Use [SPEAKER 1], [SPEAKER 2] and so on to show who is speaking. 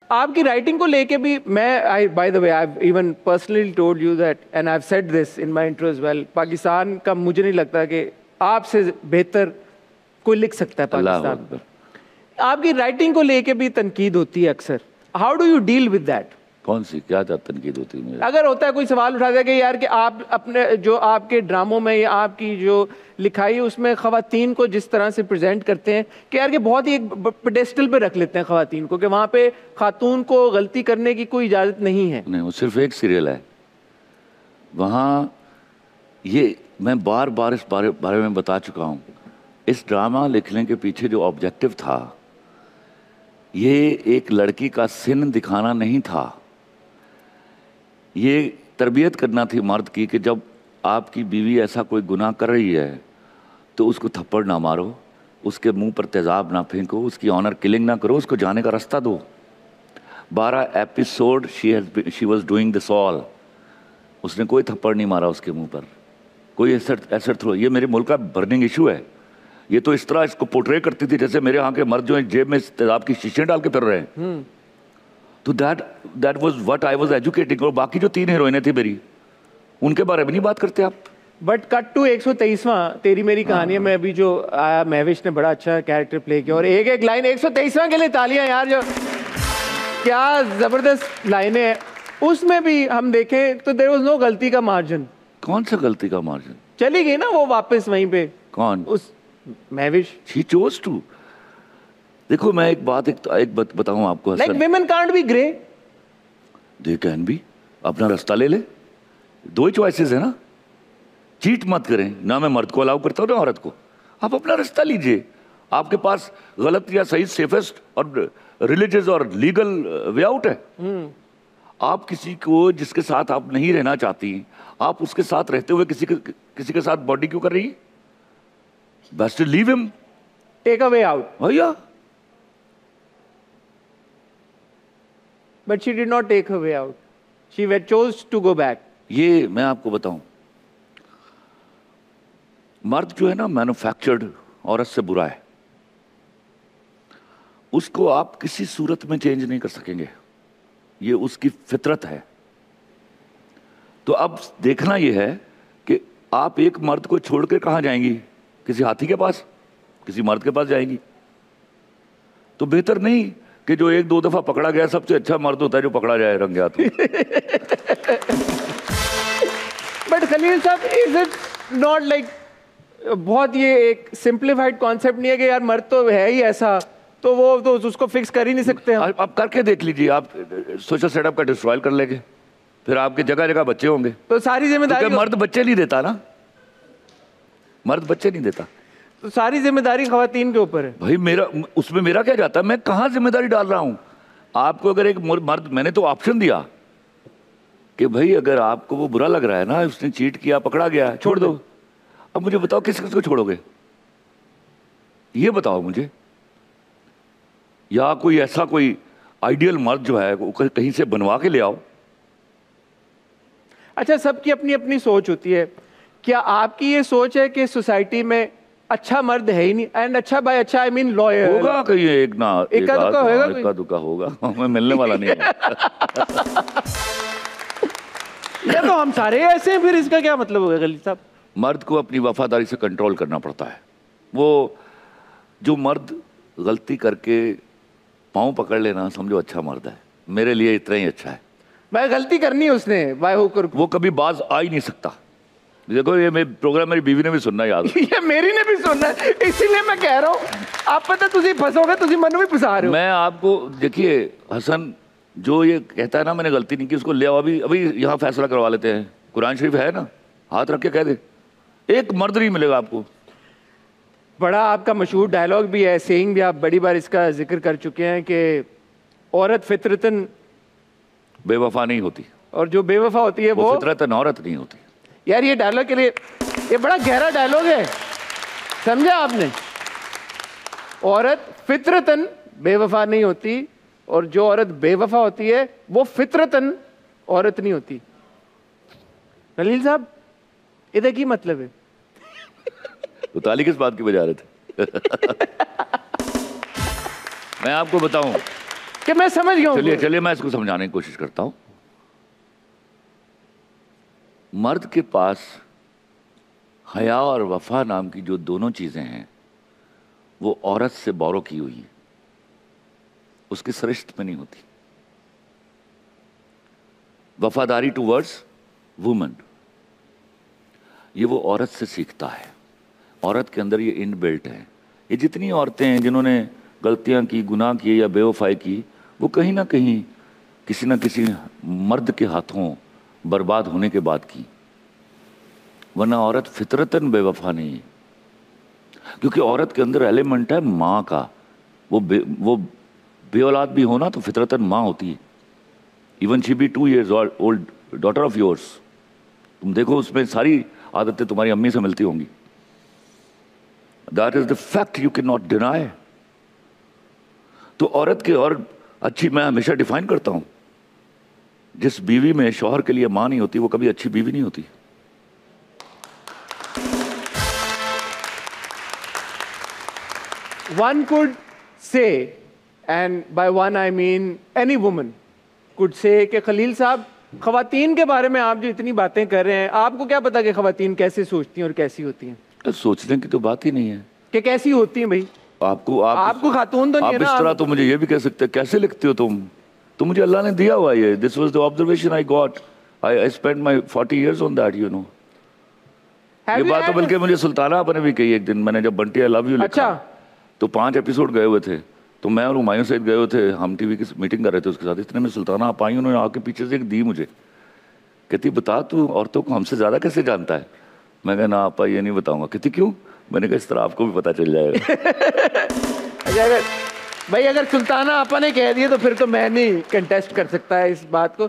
[SPEAKER 1] आपकी राइटिंग को लेके भी मैं I by the way I even personally told you that and I have said this in my intro as well, Pakistan का मुझे नहीं लगता कि आपसे बेहतर कोई लिख सकता है पाकिस्तान पर। आपकी राइटिंग को लेके भी तनकीद होती है अक्सर, how do you deal with that?
[SPEAKER 2] कौन सी क्या तनकीद होती है?
[SPEAKER 1] अगर होता है कोई सवाल उठा दिया कि यार कि आप अपने जो आपके ड्रामों में या आपकी जो लिखाई है उसमें खवातीन को जिस तरह से प्रेजेंट करते हैं कि यार कि बहुत ही एक पेडेस्टल पे रख लेते हैं खवातीन को, कि वहाँ पे खातून को गलती करने की कोई इजाज़त नहीं है।
[SPEAKER 2] नहीं, वो सिर्फ एक सीरियल है वहाँ। ये मैं बार बार इस बारे में बता चुका हूँ। इस ड्रामा लिखने के पीछे जो ऑब्जेक्टिव था, ये एक लड़की का सिन दिखाना नहीं था, ये तरबियत करना थी मर्द की कि जब आपकी बीवी ऐसा कोई गुनाह कर रही है तो उसको थप्पड़ ना मारो, उसके मुंह पर तेज़ाब ना फेंको, उसकी ऑनर किलिंग ना करो, उसको जाने का रास्ता दो। 12 episode she was doing this all. उसने कोई थप्पड़ नहीं मारा उसके मुंह पर, कोई एसेट थ्रो। ये मेरे मुल्क का बर्निंग इशू है। ये तो इस तरह इसको पोर्ट्रे करती थी जैसे मेरे यहाँ के मर्द जो है जेब में तेज़ाब की शीशे डाल के फिर रहे हैं। तो that was what I was educating. और बाकी जो 3 हीरोइनें थी मेरी, उनके बारे में नहीं बात करते आप।
[SPEAKER 1] बट कट टू 123वां तेरी मेरी कहानी में अभी जो आया, महविश ने बड़ा अच्छा कैरेक्टर प्ले किया और एक एक लाइन 123वां के लिए तालियां यार, जो क्या जबरदस्त लाइनें हैं उसमें भी हम देखें तो देयर वाज नो गलती का मार्जिन।
[SPEAKER 2] कौन सा गलती का मार्जिन?
[SPEAKER 1] चली गई ना वो वापस वहीं पे।
[SPEAKER 2] कौन?
[SPEAKER 1] उस महविश।
[SPEAKER 2] She chose to. देखो मैं एक बात बताऊं आपको,
[SPEAKER 1] like women can't be grey,
[SPEAKER 2] they can be. अपना रास्ता ले ले, 2 ही चॉइसेस है ना। चीट मत करें ना, मैं मर्द को अलाउ करता हूँ ना औरत को। आप अपना रास्ता लीजिए, आपके पास गलत या सही सेफेस्ट और रिलीजियस और लीगल वे आउट है। आप किसी को जिसके साथ आप नहीं रहना चाहती, आप उसके साथ रहते हुए किसी के साथ बॉडी क्यों कर रही? Best leave him,
[SPEAKER 1] take a way out.
[SPEAKER 2] भैया
[SPEAKER 1] But she did not take her way out. She chose to go back.
[SPEAKER 2] ये मैं आपको बताऊं, मर्द जो है ना मैन्युफैक्चर्ड औरत से बुरा है। उसको आप किसी सूरत में चेंज नहीं कर सकेंगे, ये उसकी फितरत है। तो अब देखना ये है कि आप एक मर्द को छोड़ के कहाँ जाएंगी? किसी हाथी के पास, किसी मर्द के पास जाएंगी। तो बेहतर नहीं कि जो 1-2 दफा पकड़ा गया, सबसे अच्छा मर्द होता है जो पकड़ा जाए रंगे हाथों।
[SPEAKER 1] बट खलील साहब, इज इट नॉट लाइक बहुत ये एक सिंप्लीफाइड कॉन्सेप्ट नहीं है कि यार मर्द तो है ही ऐसा, तो वो तो उसको फिक्स कर ही नहीं सकते हम।
[SPEAKER 2] आप करके देख लीजिए, आप सोशल सेटअप का डिस्ट्रॉय कर लेंगे, फिर आपके जगह जगह बच्चे होंगे।
[SPEAKER 1] तो सारी जिम्मेदारी
[SPEAKER 2] मर्द बच्चे नहीं देता ना, मर्द बच्चे नहीं देता,
[SPEAKER 1] तो सारी जिम्मेदारी खवातीन के ऊपर है।
[SPEAKER 2] भाई उसमें मेरा क्या जाता है? मैं कहाँ जिम्मेदारी डाल रहा हूं आपको? अगर एक मर्द, मैंने तो ऑप्शन दिया कि भाई अगर आपको वो बुरा लग रहा है ना, उसने चीट किया, पकड़ा गया, छोड़ दो। अब मुझे बताओ किस किस को छोड़ोगे? ये बताओ मुझे। या कोई ऐसा कोई आइडियल मर्द जो है वो कहीं से बनवा के ले आओ।
[SPEAKER 1] अच्छा, सबकी अपनी अपनी सोच होती है। क्या आपकी ये सोच है कि सोसाइटी में अच्छा मर्द है ही नहीं? एंड अच्छा भाई, अच्छा आई मीन लॉयर
[SPEAKER 2] होगा कहीं एक ना
[SPEAKER 1] एक
[SPEAKER 2] दुका होगा, मैं मिलने वाला नहीं हूं।
[SPEAKER 1] या तो हम सारे ऐसे हैं, फिर इसका क्या मतलब होगा खलील साहब?
[SPEAKER 2] मर्द को अपनी वफादारी से कंट्रोल करना पड़ता है। वो जो मर्द गलती करके पाँव पकड़ लेना, समझो अच्छा मर्द है। मेरे लिए इतना ही अच्छा है।
[SPEAKER 1] भाई गलती करनी है उसने, भाई
[SPEAKER 2] वो कभी बाज आ ही नहीं सकता। देखो ये प्रोग्राम मेरी बीवी ने भी सुनना, याद
[SPEAKER 1] ये मेरी ने भी सुनना है, इसीलिए मैं कह रहा हूँ। आप पता तुझे फंसोगे, तुझे मन में फंसा रहे हो।
[SPEAKER 2] मैं आपको देखिए, हसन जो ये कहता है ना मैंने गलती नहीं की, उसको ले आओ, अभी यहाँ फैसला करवा लेते हैं। कुरान शरीफ है ना, हाथ रख के कह दे, एक मर्द नहीं मिलेगा आपको।
[SPEAKER 1] बड़ा आपका मशहूर डायलॉग भी है, सेइंग भी, आप बड़ी बार इसका जिक्र कर चुके हैं कि औरत फितरतन
[SPEAKER 2] बेवफा नहीं होती, और
[SPEAKER 1] जो बेवफा होती है वो
[SPEAKER 2] फितरतन औरत नहीं होती।
[SPEAKER 1] यार ये डायलॉग के लिए ये बड़ा गहरा डायलॉग है, समझा आपने? औरत फितरतन बेवफा नहीं होती, और जो औरत बेवफा होती है वो फितरतन औरत नहीं होती। खलील साहब, इधर की मतलब है?
[SPEAKER 2] तो ताली किस बात की बजा रहे थे? मैं आपको बताऊं,
[SPEAKER 1] कि मैं समझ गया हूं।
[SPEAKER 2] चलिए मैं इसको समझाने की कोशिश करता हूं। मर्द के पास हया और वफा नाम की जो दोनों चीजें हैं वो औरत से बोरो की हुई है, उसकी सरिश्त में नहीं होती। वफादारी टूवर्ड्स वुमन ये वो औरत से सीखता है, औरत के अंदर ये इनबिल्ट है। ये जितनी औरतें हैं जिन्होंने गलतियां की, गुनाह किए या बेवफाई की, वो कहीं ना कहीं किसी ना किसी मर्द के हाथों बर्बाद होने के बाद की, वरना औरत फितरतन बेवफा नहीं है। क्योंकि औरत के अंदर एलिमेंट है माँ का। वो बे औलाद भी होना तो फितरतन माँ होती है। Even she be 2 years old daughter of yours, तुम देखो उसमें सारी आदतें तुम्हारी अम्मी से मिलती होंगी। That is the fact you can not deny. तो औरत के और अच्छी मैं हमेशा डिफाइन करता हूं, जिस बीवी में शौहर के लिए मां नहीं होती वो कभी अच्छी बीवी नहीं होती।
[SPEAKER 1] One could say, and by one I mean any woman could say कि खलील साहब, खवातीन के बारे में आप जो इतनी बातें कर रहे हैं, आपको क्या पता कि खवातीन कैसे सोचती हैं और कैसी होती हैं?
[SPEAKER 2] सोचने की तो बात ही नहीं है
[SPEAKER 1] कि कैसी होती हैं भाई। आपको खातून तो नहीं है ना।
[SPEAKER 2] इस तरह तो मुझे ये भी कह सकते हैं, कैसे लिखते हो तुम? तो मुझे अल्लाह ने दिया हुआ ये, this was the observation I got, I spent my 40 years on that, you know. ये बात तो बल्कि मुझे सुल्ताना आपने भी कही एक दिन, मैंने जब बंटी आई लव यू लिखा तो 5 एपिसोड गए हुए थे, तो मैं और हुमायूं सईद गए हुए थे, हम टीवी की मीटिंग कर रहे थे उसके साथ। इतने में सुल्ताना आप आई, उन्होंने आके पीछे से एक दी मुझे, कहती बता तू औरतों को हमसे ज्यादा कैसे जानता है? मैं कहा ना आपा ये नहीं बताऊंगा। कहती क्यों? मैंने कहा इस तरह आपको भी पता चल जाएगा।
[SPEAKER 1] भाई अगर सुल्ताना आपा ने कह दिया तो फिर तो मैं नहीं कंटेस्ट कर सकता है इस बात को।